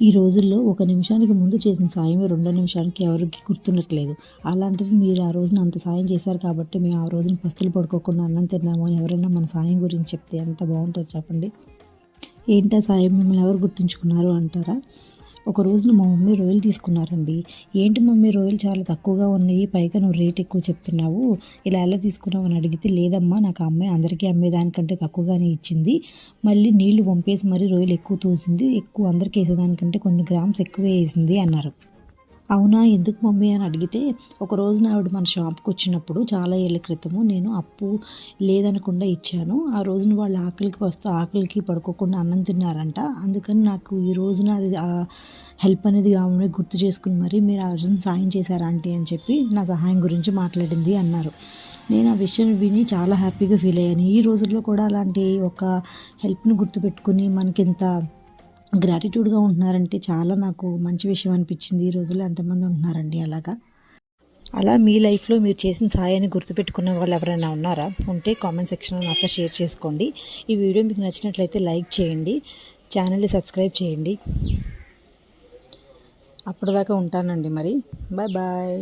ఈ రోజుల్లో ఒక నిమిషానికి ముందు చేసిన సాయం రెండో నిమిషానికి ఎవరికి గుర్తుండట్లేదు. అలాంటిది మీరు ఆ రోజున అంత సాయం చేశారు కాబట్టి మేము ఆ రోజున పస్తులు పడుకోకుండా అన్నం తిన్నాము అని ఎవరైనా మన సాయం గురించి చెప్తే ఎంత బాగుంటుందో చెప్పండి. ఏంటా సాయం, మిమ్మల్ని ఎవరు గుర్తుంచుకున్నారు అంటారా? ఒక రోజున మా మమ్మీ రొయ్యలు తీసుకున్నారండి. ఏంటి మమ్మీ రొయ్యలు చాలా తక్కువగా ఉన్నాయి, పైగా నువ్వు రేట్ ఎక్కువ చెప్తున్నావు, ఇలా ఎలా తీసుకున్నావు అని అడిగితే, లేదమ్మా నాకు ఆ అమ్మాయి అందరికీ అమ్మేదానికంటే తక్కువగానే ఇచ్చింది, మళ్ళీ నీళ్లు వంపేసి మరీ రొయ్యలు ఎక్కువ తోసింది, ఎక్కువ అందరికీ వేసేదానికంటే కొన్ని గ్రామ్స్ ఎక్కువే వేసింది అన్నారు. అవునా, ఎందుకు మమ్మీ అని అడిగితే, ఒక రోజున ఆవిడ మన షాప్కి వచ్చినప్పుడు చాలా ఏళ్ళ క్రితము నేను అప్పు లేదనకుండా ఇచ్చాను. ఆ రోజున వాళ్ళు ఆకలికి పడుకోకుండా అన్నం తిన్నారంట. అందుకని నాకు ఈ రోజున అది హెల్ప్ అనేది ఆమె గుర్తు చేసుకుని మరి మీరు ఆ రోజున సాయం చేశారా ఆంటీ అని చెప్పి నా సహాయం గురించి మాట్లాడింది అన్నారు. నేను ఆ విషయం విని చాలా హ్యాపీగా ఫీల్ అయ్యాను. ఈ రోజుల్లో కూడా అలాంటి ఒక హెల్ప్ని గుర్తుపెట్టుకుని మనకింత గ్రాటిట్యూడ్గా ఉంటున్నారంటే చాలా నాకు మంచి విషయం అనిపించింది. ఈ రోజుల్లో ఎంతమంది ఉంటున్నారండి అలాగా. అలా మీ లైఫ్లో మీరు చేసిన సాయాన్ని గుర్తుపెట్టుకున్న వాళ్ళు ఎవరైనా ఉన్నారా? ఉంటే కామెంట్ సెక్షన్లో నాతో షేర్ చేసుకోండి. ఈ వీడియో మీకు నచ్చినట్లయితే లైక్ చేయండి, ఛానల్ని సబ్స్క్రైబ్ చేయండి. అప్పటిదాకా ఉంటానండి మరి. Bye bye.